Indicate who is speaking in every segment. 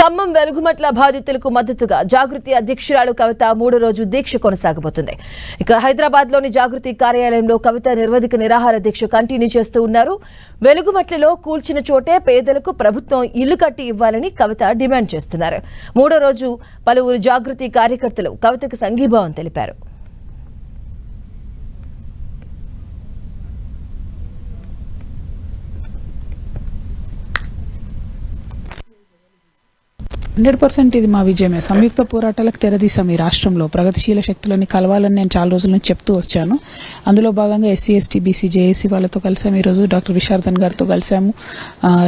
Speaker 1: ఖమ్మం వెలుగుమట్ల బాధితులకు మద్దతుగా జాగృతి అధ్యక్షురాలు కవిత 3వ రోజు దీక్ష కొనసాగబోతుంది. ఇక హైదరాబాద్ లోని జాగృతి కార్యాలయంలో కవిత నిర్వధిక నిరాహార దీక్ష కంటిన్యూ చేస్తూ ఉన్నారు. వెలుగుమట్లలో కూల్చిన చోటే పేదలకు ప్రభుత్వం ఇల్లు కట్టి ఇవ్వాలని కవిత డిమాండ్ చేస్తున్నారు. 3వ రోజు పలువురు జాగృతి కార్యకర్తలు కవితకు సంఘీభావం తెలిపారు.
Speaker 2: 100% ఇది మా విజయమే. సంయుక్త పోరాటాలకు తెరదీసాం. ఈ రాష్ట్రంలో ప్రగతిశీల శక్తులని కలవాలని నేను చాలా రోజుల నుంచి చెప్తూ వచ్చాను. అందులో భాగంగా ఎస్సీ ఎస్టీ బీసీ జేఏసీ వాళ్ళతో కలిసాము. ఈరోజు డాక్టర్ విశారదన్ గారితో కలిసాము.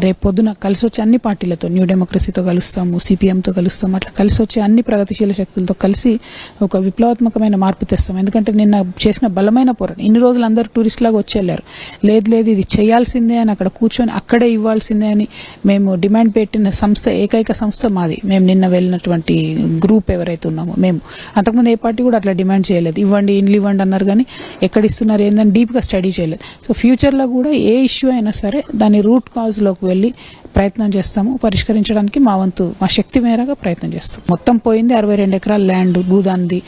Speaker 2: రేపు పొద్దున కలిసి వచ్చే అన్ని పార్టీలతో, న్యూ డెమోక్రసీతో కలుస్తాము, సిపిఎంతో కలుస్తాము. అట్లా కలిసి వచ్చే అన్ని ప్రగతిశీల శక్తులతో కలిసి ఒక విప్లవాత్మకమైన మార్పు తెస్తాం. ఎందుకంటే నిన్న చేసిన బలమైన పోరాటం, ఇన్ని రోజులు అందరూ టూరిస్ట్ లాగా వచ్చి వెళ్ళారు. లేదు ఇది చేయాల్సిందే అని అక్కడ కూర్చొని అక్కడే ఇవ్వాల్సిందే అని మేము డిమాండ్ పెట్టిన సంస్థ, ఏకైక సంస్థ మాది. మేము నిన్న వెళ్ళినటువంటి గ్రూప్ ఎవరైతే ఉన్నామో, మేము అంతకుముందు ఏ పార్టీ కూడా అట్లా డిమాండ్ చేయలేదు. ఇవ్వండి, ఇండ్లు ఇవ్వండి అన్నారు, కానీ ఎక్కడ ఇస్తున్నారు ఏందని డీప్గా స్టడీ చేయలేదు. సో ఫ్యూచర్లో కూడా ఏ ఇష్యూ అయినా సరే దాని రూట్ కాజ్లోకి వెళ్ళి ప్రయత్నం చేస్తాము. పరిష్కరించడానికి మా వంతు, మా శక్తి మేరగా ప్రయత్నం చేస్తాం. మొత్తం పోయింది 62 ఎకరాల ల్యాండ్ భూదాన్ది.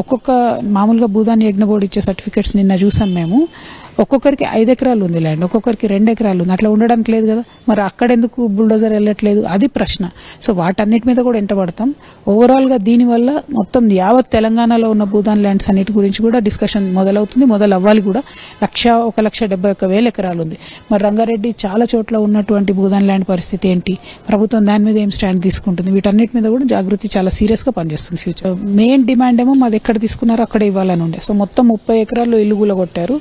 Speaker 2: ఒక్కొక్క మామూలుగా భూదాన్ని యజ్ఞ బోర్డు ఇచ్చే సర్టిఫికేట్స్ నిన్న చూసాం మేము. ఒక్కొక్కరికి 5 ఎకరాలు ఉంది ల్యాండ్, ఒక్కొక్కరికి 2 ఎకరాలు ఉంది. అట్లా ఉండడానికి లేదు కదా, మరి అక్కడెందుకు బుల్డోజర్ వెళ్ళట్లేదు, అది ప్రశ్న. సో వాటన్నిటి మీద కూడా ఎంటబడతాం. ఓవరాల్గా దీనివల్ల మొత్తం యావత్ తెలంగాణలో ఉన్న భూదాన్ ల్యాండ్స్ అన్నిటి గురించి కూడా డిస్కషన్ మొదలవుతుంది, మొదలవ్వాలి కూడా. 1,71,000 ఎకరాలు ఉంది. మరి రంగారెడ్డి చాలా చోట్ల ఉన్నటువంటి భూదాన్ ల్యాండ్ పరిస్థితి ఏంటి, ప్రభుత్వం దాని మీద ఏం స్టాండ్ తీసుకుంటుంది, వీటన్నిటి మీద కూడా జాగృతి చాలా సీరియస్గా పనిచేస్తుంది. ఫ్యూచర్ మెయిన్ డిమాండ్ ఏమో మాది ఎక్కడ తీసుకున్నారో అక్కడ ఇవ్వాలని ఉండే. సో మొత్తం 30 ఎకరాల్లో ఇల్లు కూలగొట్టారు,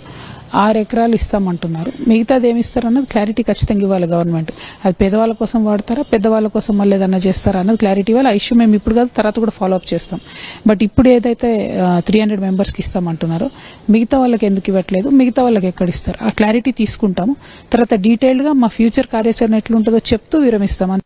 Speaker 2: 6 ఎకరాలు ఇస్తామంటున్నారు. మిగతాది ఏమి ఇస్తారన్నది క్లారిటీ ఖచ్చితంగా ఇవ్వాలి గవర్నమెంట్. అది పేదవాళ్ళ కోసం వాడతారా, పెద్దవాళ్ళ కోసం మళ్ళీ ఏదన్నా చేస్తారా అన్నది క్లారిటీ ఇవ్వాలి. ఆ ఇష్యూ మేము ఇప్పుడు కాదు, తర్వాత కూడా ఫాలో అప్ చేస్తాం. బట్ ఇప్పుడు ఏదైతే 300 మెంబర్స్కి ఇస్తామంటున్నారో, మిగతా వాళ్ళకి ఎందుకు ఇవ్వట్లేదు, మిగతా వాళ్ళకి ఎక్కడ ఇస్తారు, ఆ క్లారిటీ తీసుకుంటాము. తర్వాత డీటెయిల్డ్గా మా ఫ్యూచర్ కార్యాచరణ ఎట్లుంటుందో చెప్తూ విరమిస్తాం.